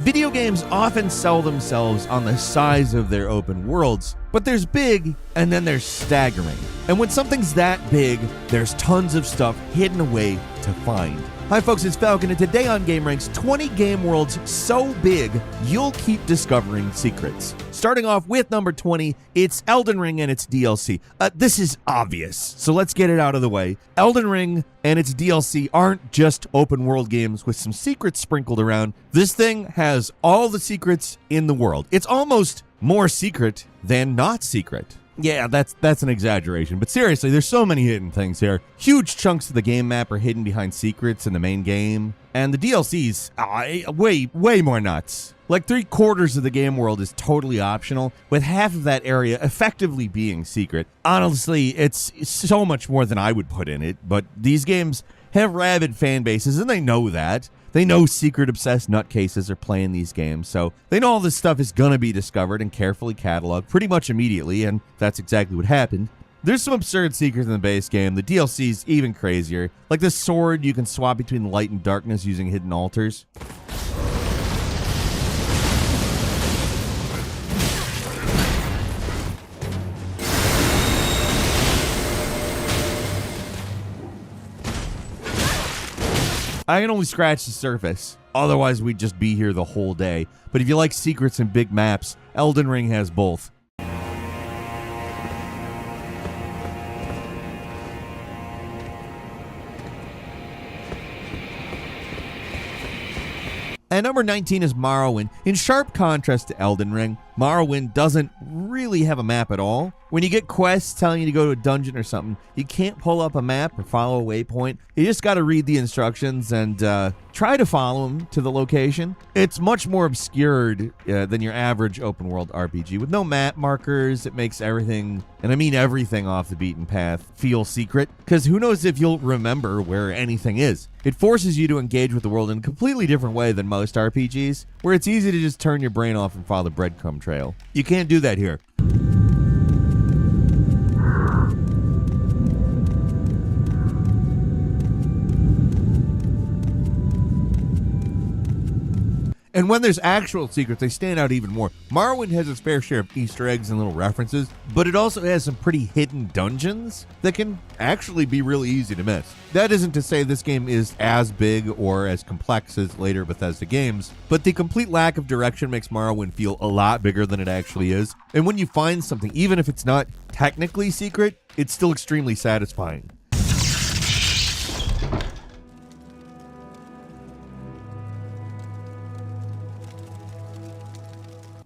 Video games often sell themselves on the size of their open worlds, but there's big and then there's staggering. And when something's that big, there's tons of stuff hidden away to find. Hi folks, it's Falcon, and today on GameRanks, 20 game worlds so big, you'll keep discovering secrets. Starting off with number 20, it's Elden Ring and its DLC. This is obvious, so let's get it out of the way. Elden Ring and its DLC aren't just open world games with some secrets sprinkled around. This thing has all the secrets in the world. It's almost more secret than not secret. Yeah, that's an exaggeration, but seriously, there's so many hidden things here. Huge chunks of the game map are hidden behind secrets in the main game, and the DLC's way more nuts. Like 3/4 of the game world is totally optional, with half of that area effectively being secret. Honestly, it's so much more than I would put in it, but these games have rabid fan bases, and they know that. They know secret-obsessed nutcases are playing these games, so they know all this stuff is gonna be discovered and carefully cataloged pretty much immediately, and that's exactly what happened. There's some absurd secrets in the base game. The DLC's even crazier. Like this sword you can swap between light and darkness using hidden altars. I can only scratch the surface, otherwise we'd just be here the whole day. But if you like secrets and big maps, Elden Ring has both. And number 19 is Morrowind. In sharp contrast to Elden Ring, Morrowind doesn't really have a map at all. When you get quests telling you to go to a dungeon or something, you can't pull up a map or follow a waypoint. You just got to read the instructions and try to follow them to the location. It's much more obscured than your average open world RPG. With no map markers, it makes everything, and I mean everything off the beaten path, feel secret. Because who knows if you'll remember where anything is. It forces you to engage with the world in a completely different way than most RPGs, where it's easy to just turn your brain off and follow the breadcrumb trail. You can't do that here. And when there's actual secrets, they stand out even more. Morrowind has its fair share of Easter eggs and little references, but it also has some pretty hidden dungeons that can actually be really easy to miss. That isn't to say this game is as big or as complex as later Bethesda games, but the complete lack of direction makes Morrowind feel a lot bigger than it actually is. And when you find something, even if it's not technically secret, it's still extremely satisfying.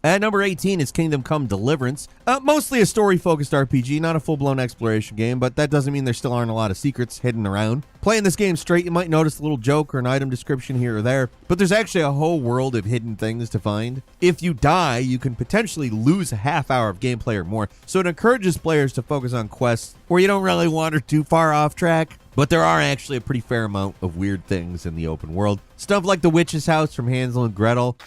At number 18 is Kingdom Come Deliverance. Mostly a story-focused RPG, not a full-blown exploration game, but that doesn't mean there still aren't a lot of secrets hidden around. Playing this game straight, you might notice a little joke or an item description here or there, but there's actually a whole world of hidden things to find. If you die, you can potentially lose a half hour of gameplay or more, so it encourages players to focus on quests where you don't really wander too far off track. But there are actually a pretty fair amount of weird things in the open world. Stuff like the witch's house from Hansel and Gretel.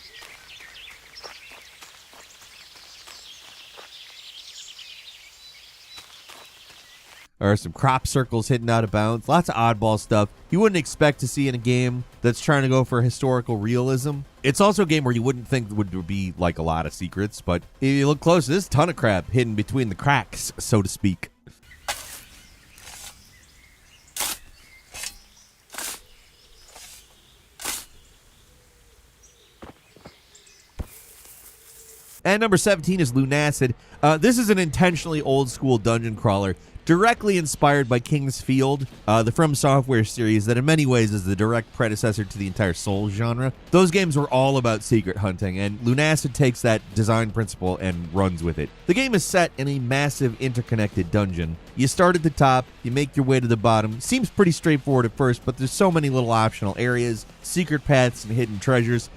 Or some crop circles hidden out of bounds. Lots of oddball stuff you wouldn't expect to see in a game that's trying to go for historical realism. It's also a game where you wouldn't think would be like a lot of secrets, but if you look close, there's a ton of crap hidden between the cracks, so to speak. And number 17 is Lunacid. This is an intentionally old-school dungeon crawler, directly inspired by King's Field, the From Software series that in many ways is the direct predecessor to the entire Souls genre. Those games were all about secret hunting, and Lunacid takes that design principle and runs with it. The game is set in a massive interconnected dungeon. You start at the top, you make your way to the bottom. Seems pretty straightforward at first, but there's so many little optional areas, secret paths, and hidden treasures.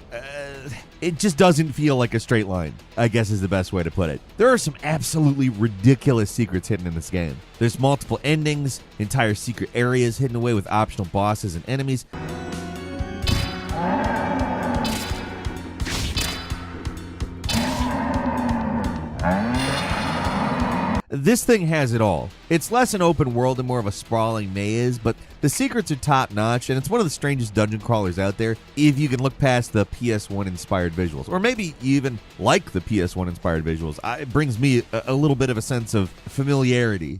It just doesn't feel like a straight line, I guess is the best way to put it. There are some absolutely ridiculous secrets hidden in this game. There's multiple endings, entire secret areas hidden away with optional bosses and enemies. This thing has it all. It's less an open world and more of a sprawling maze, but the secrets are top-notch, and it's one of the strangest dungeon crawlers out there if you can look past the PS1-inspired visuals. Or maybe you even like the PS1-inspired visuals. It brings me a little bit of a sense of familiarity.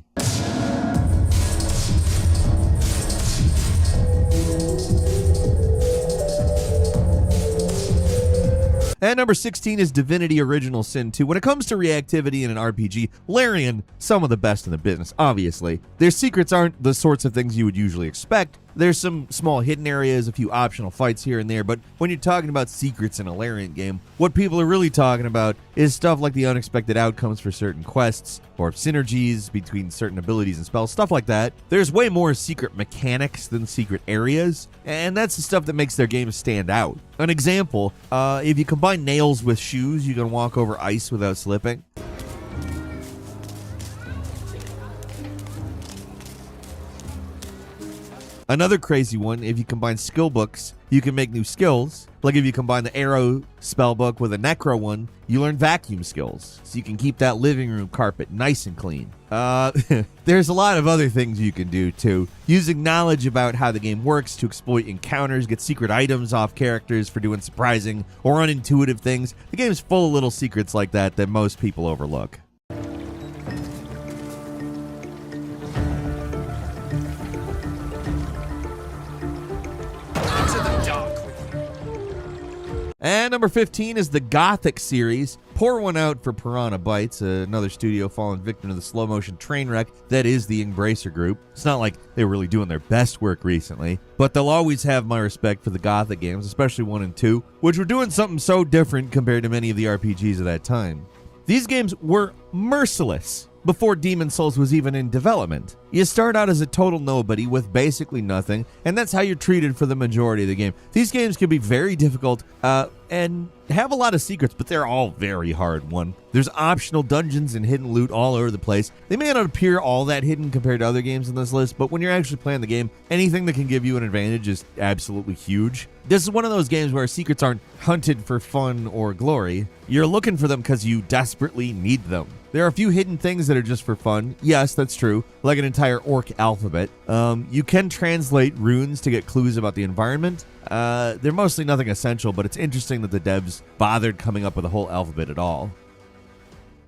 And number 16 is Divinity Original Sin 2. When it comes to reactivity in an RPG, Larian, some of the best in the business, obviously. Their secrets aren't the sorts of things you would usually expect. There's some small hidden areas, a few optional fights here and there, but when you're talking about secrets in a Larian game, what people are really talking about is stuff like the unexpected outcomes for certain quests, or synergies between certain abilities and spells, stuff like that. There's way more secret mechanics than secret areas, and that's the stuff that makes their games stand out. An example, if you combine nails with shoes, you can walk over ice without slipping. Another crazy one, if you combine skill books, you can make new skills. Like if you combine the arrow spell book with a necro one, you learn vacuum skills. So you can keep that living room carpet nice and clean. There's a lot of other things you can do too. Using knowledge about how the game works to exploit encounters, get secret items off characters for doing surprising or unintuitive things. The game's full of little secrets like that most people overlook. And number 15 is the Gothic series. Pour one out for Piranha Bytes, another studio fallen victim to the slow motion train wreck that is the Embracer Group. It's not like they were really doing their best work recently, but they'll always have my respect for the Gothic games, especially 1 and 2, which were doing something so different compared to many of the RPGs of that time. These games were merciless before Demon's Souls was even in development. You start out as a total nobody with basically nothing, and that's how you're treated for the majority of the game. These games can be very difficult and have a lot of secrets, but they're all very hard won. There's optional dungeons and hidden loot all over the place. They may not appear all that hidden compared to other games in this list, but when you're actually playing the game, anything that can give you an advantage is absolutely huge. This is one of those games where secrets aren't hunted for fun or glory. You're looking for them because you desperately need them. There are a few hidden things that are just for fun. Yes, that's true, like an entire orc alphabet. You can translate runes to get clues about the environment. They're mostly nothing essential, but it's interesting that the devs bothered coming up with a whole alphabet at all.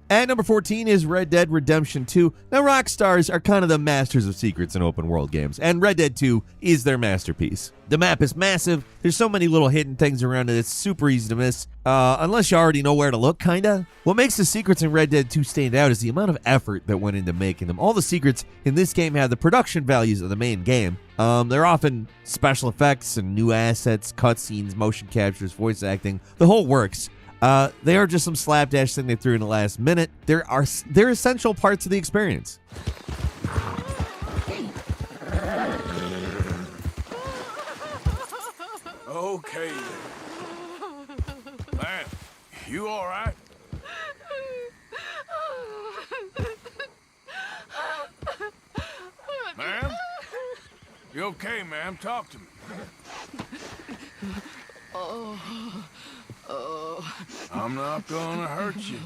And number 14 is Red Dead Redemption 2. Now, Rockstars are kind of the masters of secrets in open world games, and Red Dead 2 is their masterpiece. The map is massive. There's so many little hidden things around it, it's super easy to miss, unless you already know where to look, kinda. What makes the secrets in Red Dead 2 stand out is the amount of effort that went into making them. All the secrets in this game have the production values of the main game. They're often special effects and new assets, cutscenes, motion captures, voice acting, the whole works. They are just some slapdash thing they threw in the last minute. They're essential parts of the experience. Okay. Man, you all right? Ma'am? You okay, ma'am? Talk to me. I'm not gonna hurt you.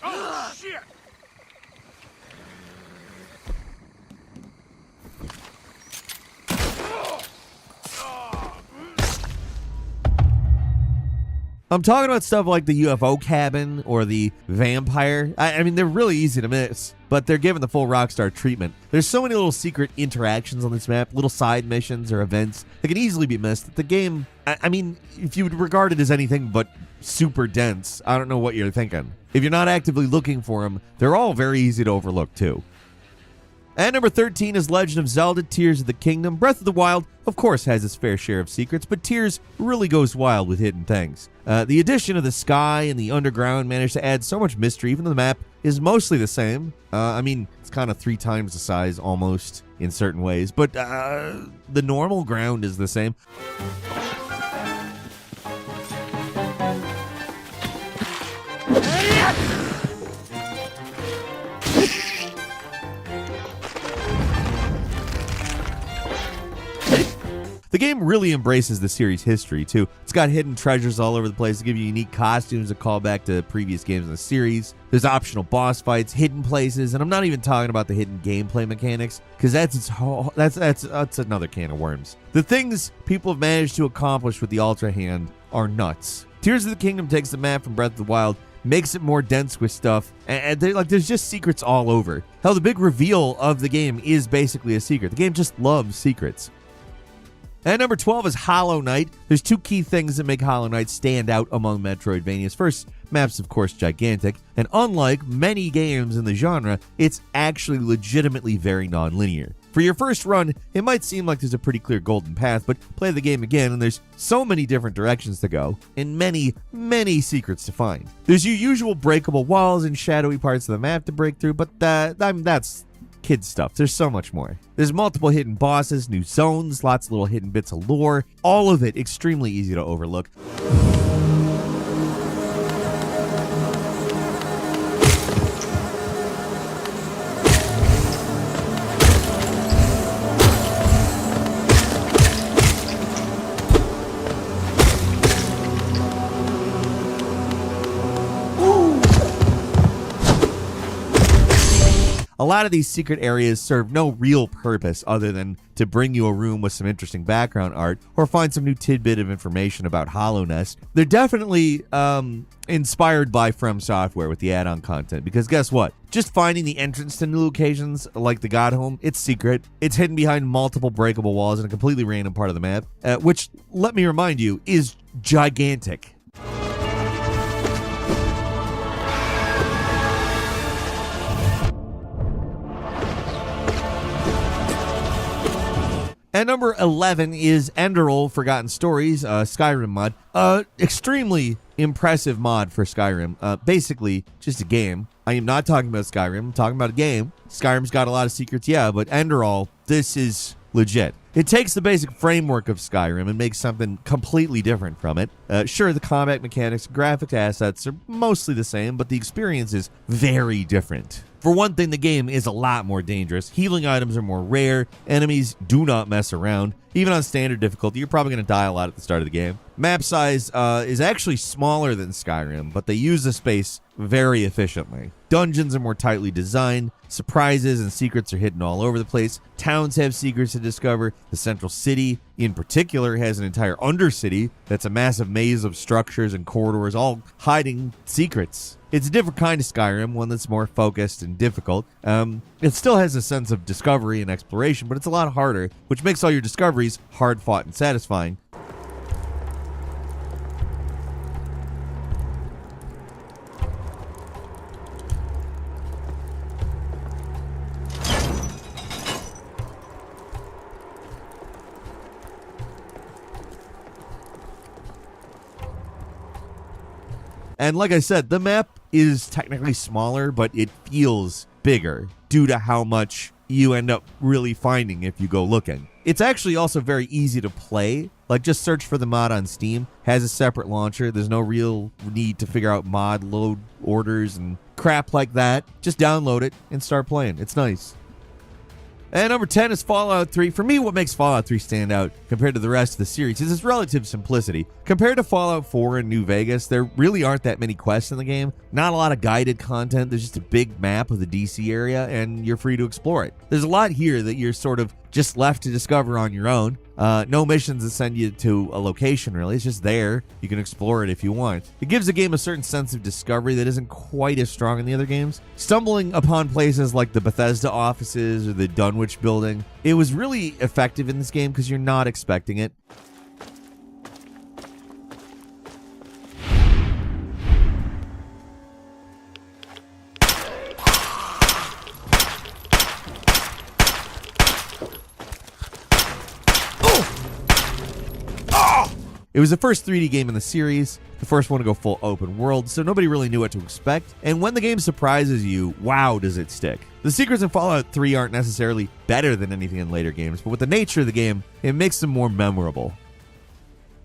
Oh, shit! I'm talking about stuff like the UFO cabin or the vampire. I mean, they're really easy to miss, but they're given the full Rockstar treatment. There's so many little secret interactions on this map, little side missions or events that can easily be missed. The game, I mean, if you would regard it as anything but super dense, I don't know what you're thinking. If you're not actively looking for them, they're all very easy to overlook too. And number 13 is Legend of Zelda Tears of the Kingdom. Breath of the Wild, of course, has its fair share of secrets, but Tears really goes wild with hidden things. The addition of the sky and the underground managed to add so much mystery, even though the map is mostly the same. I mean, it's kind of 3 times the size, almost, in certain ways, but the normal ground is the same. The game really embraces the series' history, too. It's got hidden treasures all over the place to give you unique costumes that call back to previous games in the series. There's optional boss fights, hidden places, and I'm not even talking about the hidden gameplay mechanics, because that's another can of worms. The things people have managed to accomplish with the Ultra Hand are nuts. Tears of the Kingdom takes the map from Breath of the Wild, makes it more dense with stuff, and there's just secrets all over. Hell, the big reveal of the game is basically a secret. The game just loves secrets. And number 12 is Hollow Knight. There's two key things that make Hollow Knight stand out among Metroidvanias. First, map's of course gigantic, and unlike many games in the genre, it's actually legitimately very non-linear. For your first run, it might seem like there's a pretty clear golden path, but play the game again and there's so many different directions to go, and many, many secrets to find. There's your usual breakable walls and shadowy parts of the map to break through, but that's kid stuff. There's so much more. There's multiple hidden bosses, new zones, lots of little hidden bits of lore, all of it extremely easy to overlook. A lot of these secret areas serve no real purpose other than to bring you a room with some interesting background art or find some new tidbit of information about Hallownest. They're definitely inspired by From Software with the add-on content, because guess what? Just finding the entrance to new locations like the God Home, it's secret. It's hidden behind multiple breakable walls in a completely random part of the map, which, let me remind you, is gigantic. And number 11 is Enderal Forgotten Stories, Skyrim mod. Extremely impressive mod for Skyrim. Basically, just a game. I am not talking about Skyrim. I'm talking about a game. Skyrim's got a lot of secrets, yeah, but Enderal, this is legit. It takes the basic framework of Skyrim and makes something completely different from it. Sure, the combat mechanics and graphic assets are mostly the same, but the experience is very different. For one thing, the game is a lot more dangerous. Healing items are more rare. Enemies do not mess around. Even on standard difficulty, you're probably going to die a lot at the start of the game. Map size is actually smaller than Skyrim, but they use the space very efficiently. Dungeons are more tightly designed. Surprises and secrets are hidden all over the place. Towns have secrets to discover. The central city, in particular, has an entire undercity that's a massive maze of structures and corridors, all hiding secrets. It's a different kind of Skyrim, one that's more focused and difficult. It still has a sense of discovery and exploration, but it's a lot harder, which makes all your discoveries hard-fought and satisfying. And like I said, the map is technically smaller, but it feels bigger due to how much you end up really finding if you go looking. It's actually also very easy to play. Like, just search for the mod on Steam. Has a separate launcher. There's no real need to figure out mod load orders and crap like that. Just download it and start playing. It's nice. And number 10 is Fallout 3. For me, what makes Fallout 3 stand out compared to the rest of the series is its relative simplicity. Compared to Fallout 4 and New Vegas, there really aren't that many quests in the game. Not a lot of guided content. There's just a big map of the DC area, and you're free to explore it. There's a lot here that you're sort of just left to discover on your own. No missions that send you to a location, really. It's just there. You can explore it if you want. It gives the game a certain sense of discovery that isn't quite as strong in the other games. Stumbling upon places like the Bethesda offices or the Dunwich building, it was really effective in this game because you're not expecting it. It was the first 3D game in the series, the first one to go full open world, so nobody really knew what to expect. And when the game surprises you, wow, does it stick. The secrets in Fallout 3 aren't necessarily better than anything in later games, but with the nature of the game, it makes them more memorable.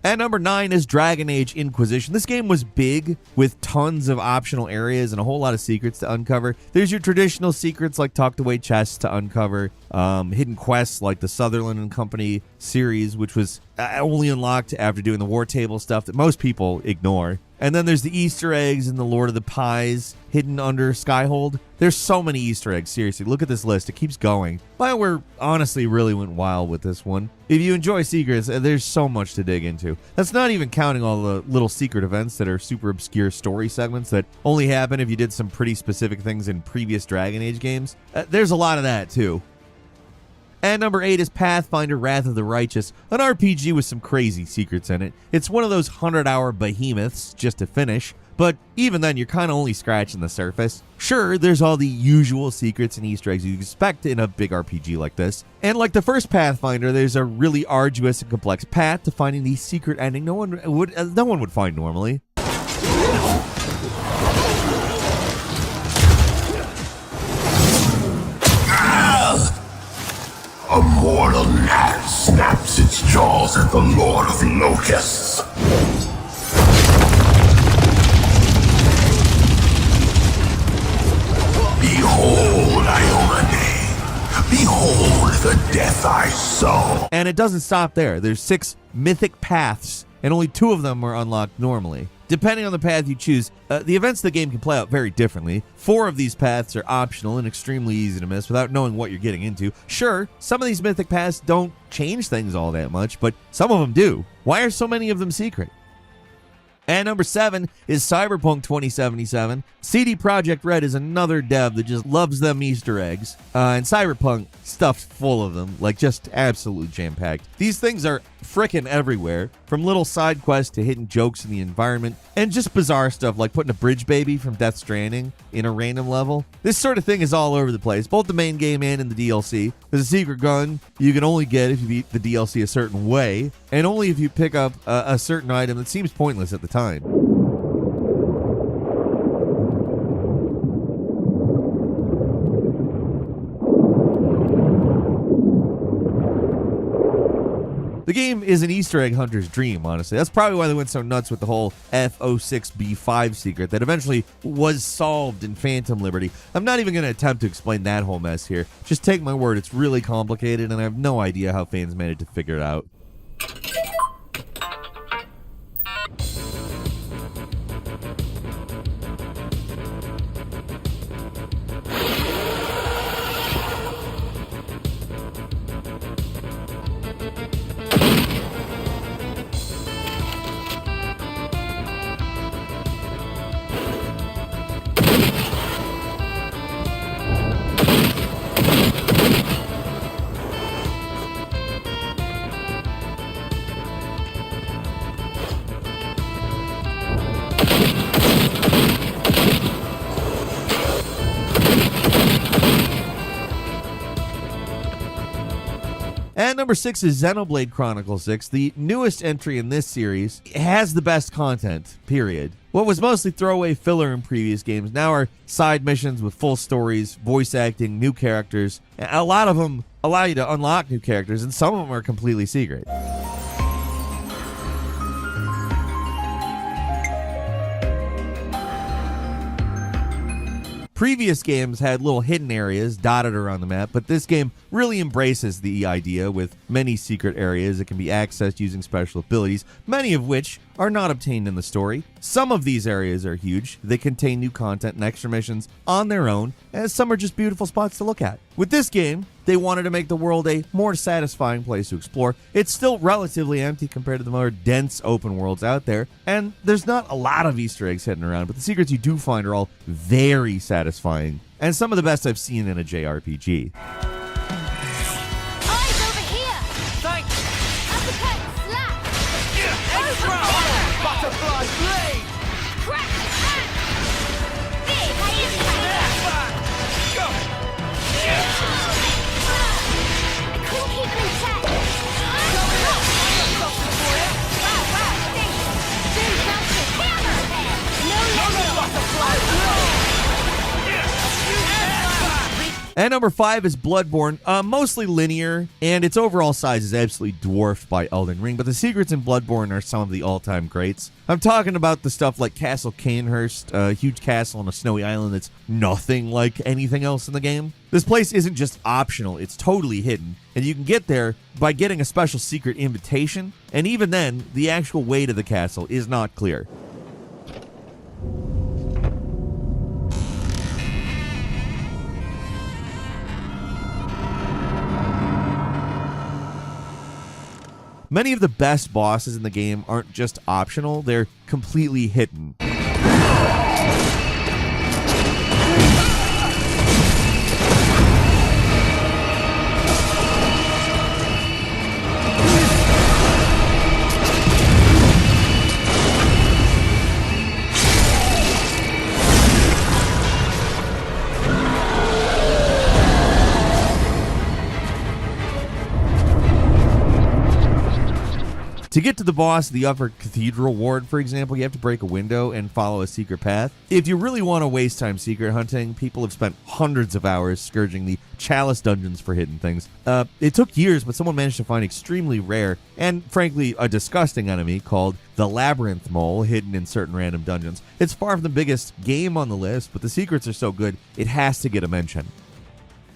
At number 9 is Dragon Age Inquisition. This game was big with tons of optional areas and a whole lot of secrets to uncover. There's your traditional secrets like tucked away chests to uncover, hidden quests like the Sutherland and Company series, which was only unlocked after doing the War Table stuff that most people ignore. And then there's the Easter eggs in the Lord of the Pies hidden under Skyhold. There's so many Easter eggs, seriously. Look at this list. It keeps going. BioWare honestly really went wild with this one. If you enjoy secrets, there's so much to dig into. That's not even counting all the little secret events that are super obscure story segments that only happen if you did some pretty specific things in previous Dragon Age games. There's a lot of that, too. And number 8 is Pathfinder Wrath of the Righteous, an RPG with some crazy secrets in it. It's one of those 100-hour behemoths just to finish, but even then you're kind of only scratching the surface. Sure, there's all the usual secrets and Easter eggs you expect in a big RPG like this. And like the first Pathfinder, there's a really arduous and complex path to finding the secret ending no one would find normally. A mortal gnat snaps its jaws at the Lord of Locusts. Behold, Iomedae. Behold the death I sow. And it doesn't stop there. There's 6 mythic paths, and only 2 of them are unlocked normally. Depending on the path you choose, the events of the game can play out very differently. 4 of these paths are optional and extremely easy to miss without knowing what you're getting into. Sure, some of these mythic paths don't change things all that much, but some of them do. Why are so many of them secret? And number 7 is Cyberpunk 2077. CD Projekt Red is another dev that just loves them Easter eggs. And Cyberpunk stuffed full of them, like just absolutely jam-packed. These things are frickin' everywhere, from little side quests to hidden jokes in the environment, and just bizarre stuff like putting a bridge baby from Death Stranding in a random level. This sort of thing is all over the place, both the main game and in the DLC. There's a secret gun you can only get if you beat the DLC a certain way, and only if you pick up a certain item that seems pointless at the time. The game is an Easter egg hunter's dream, honestly. That's probably why they went so nuts with the whole F06B5 secret that eventually was solved in Phantom Liberty. I'm not even going to attempt to explain that whole mess here. Just take my word, it's really complicated, and I have no idea how fans managed to figure it out. And number 6 is Xenoblade Chronicles 6, the newest entry in this series. It has the best content, period. What was mostly throwaway filler in previous games now are side missions with full stories, voice acting, new characters. And a lot of them allow you to unlock new characters, and some of them are completely secret. Previous games had little hidden areas dotted around the map, but this game really embraces the idea with many secret areas that can be accessed using special abilities, many of which are not obtained in the story. Some of these areas are huge. They contain new content and extra missions on their own, and some are just beautiful spots to look at. With this game, they wanted to make the world a more satisfying place to explore. It's still relatively empty compared to the more dense open worlds out there, and there's not a lot of Easter eggs hidden around, but the secrets you do find are all very satisfying, and some of the best I've seen in a JRPG. Eyes over here! Thanks! Uppercut, slap! Extra! Butterfly blade! Crack, crack! Big impact! Go! Cool keeping intact! Wow, thanks! Do something! Hammerhead! No limit! Butterfly blade! And number 5 is Bloodborne, mostly linear, and its overall size is absolutely dwarfed by Elden Ring, but the secrets in Bloodborne are some of the all-time greats. I'm talking about the stuff like Castle Cainhurst, a huge castle on a snowy island that's nothing like anything else in the game. This place isn't just optional, it's totally hidden, and you can get there by getting a special secret invitation, and even then, the actual way to the castle is not clear. Many of the best bosses in the game aren't just optional, they're completely hidden. To get to the boss of the Upper Cathedral Ward, for example, you have to break a window and follow a secret path. If you really want to waste time secret hunting, people have spent hundreds of hours scourging the Chalice dungeons for hidden things. It took years, but someone managed to find extremely rare and, frankly, a disgusting enemy called the Labyrinth Mole, hidden in certain random dungeons. It's far from the biggest game on the list, but the secrets are so good, it has to get a mention.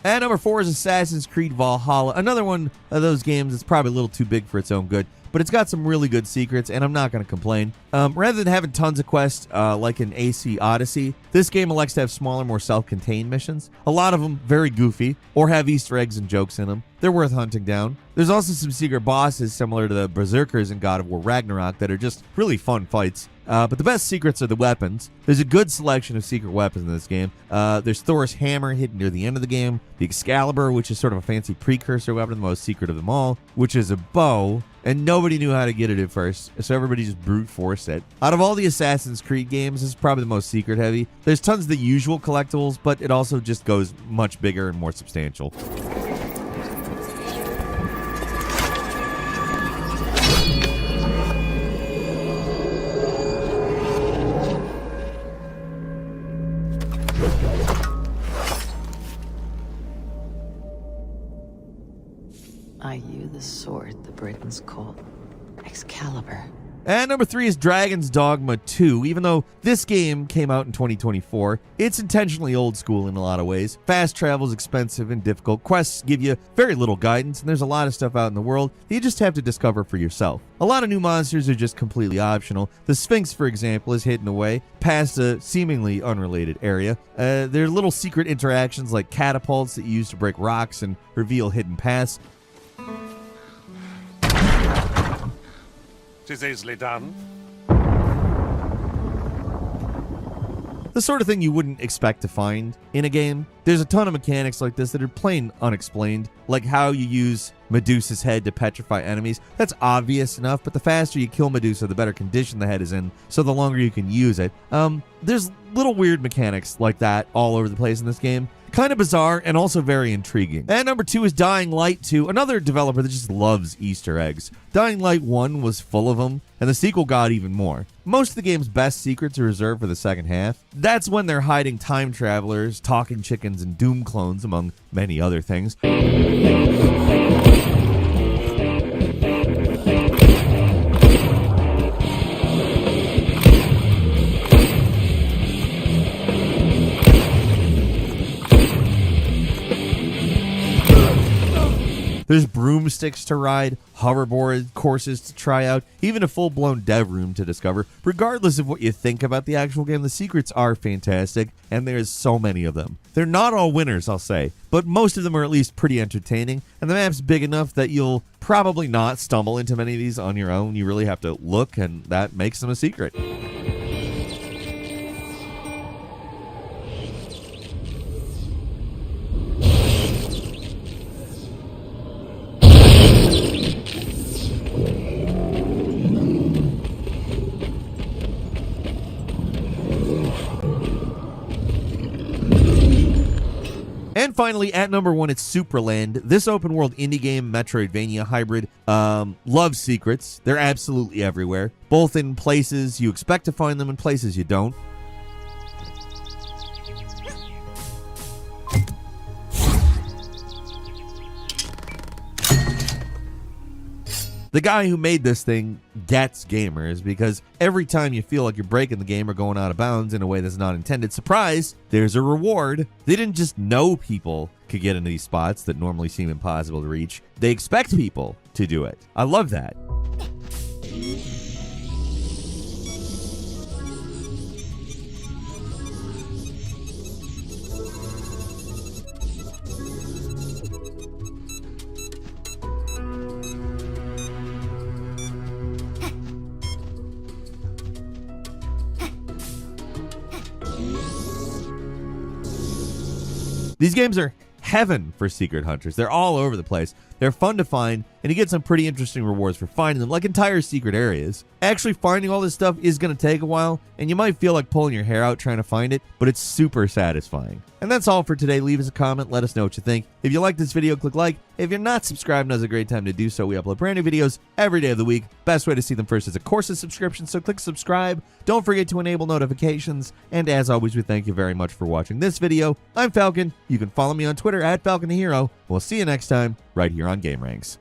And number 4 is Assassin's Creed Valhalla, another one of those games that's probably a little too big for its own good, but it's got some really good secrets, and I'm not going to complain. Rather than having tons of quests like in AC Odyssey, this game elects to have smaller, more self-contained missions. A lot of them very goofy, or have Easter eggs and jokes in them. They're worth hunting down. There's also some secret bosses similar to the Berserkers in God of War Ragnarok that are just really fun fights. But the best secrets are the weapons. There's a good selection of secret weapons in this game. There's Thor's hammer hidden near the end of the game, the Excalibur, which is sort of a fancy precursor weapon, the most secret of them all, which is a bow, and nobody knew how to get it at first, so everybody just brute forced it. Out of all the Assassin's Creed games, this is probably the most secret heavy. There's tons of the usual collectibles, but it also just goes much bigger and more substantial. I you the sword the Britons call Excalibur. And number 3 is Dragon's Dogma 2. Even though this game came out in 2024, it's intentionally old school in a lot of ways. Fast travel is expensive and difficult. Quests give you very little guidance, and there's a lot of stuff out in the world that you just have to discover for yourself. A lot of new monsters are just completely optional. The Sphinx, for example, is hidden away past a seemingly unrelated area. There are little secret interactions like catapults that you use to break rocks and reveal hidden paths. 'Tis easily done. The sort of thing you wouldn't expect to find in a game. There's a ton of mechanics like this that are plain unexplained, like how you use Medusa's head to petrify enemies. That's obvious enough, but the faster you kill Medusa, the better condition the head is in, so the longer you can use it. There's little weird mechanics like that all over the place in this game. Kind of bizarre and also very intriguing. And number 2 is Dying Light 2, another developer that just loves Easter eggs. Dying Light 1 was full of them, and the sequel got even more. Most of the game's best secrets are reserved for the second half. That's when they're hiding time travelers, talking chickens, and Doom clones, among many other things. There's broomsticks to ride, hoverboard courses to try out, even a full-blown dev room to discover. Regardless of what you think about the actual game, the secrets are fantastic, and there's so many of them. They're not all winners, I'll say, but most of them are at least pretty entertaining, and the map's big enough that you'll probably not stumble into many of these on your own. You really have to look, and that makes them a secret. And finally, at number 1, it's Supraland. This open-world indie game, Metroidvania hybrid, loves secrets. They're absolutely everywhere, both in places you expect to find them and places you don't. The guy who made this thing gets gamers because every time you feel like you're breaking the game or going out of bounds in a way that's not intended, surprise, there's a reward. They didn't just know people could get into these spots that normally seem impossible to reach. They expect people to do it. I love that. These games are heaven for secret hunters. They're all over the place. They're fun to find, and you get some pretty interesting rewards for finding them, like entire secret areas. Actually finding all this stuff is going to take a while, and you might feel like pulling your hair out trying to find it, but it's super satisfying. And that's all for today. Leave us a comment. Let us know what you think. If you like this video, click like. If you're not subscribed, now's a great time to do so. We upload brand new videos every day of the week. Best way to see them first is a courses subscription, so click subscribe. Don't forget to enable notifications. And as always, we thank you very much for watching this video. I'm Falcon. You can follow me on Twitter at Falcon the Hero. We'll see you next time right here on Game Ranks.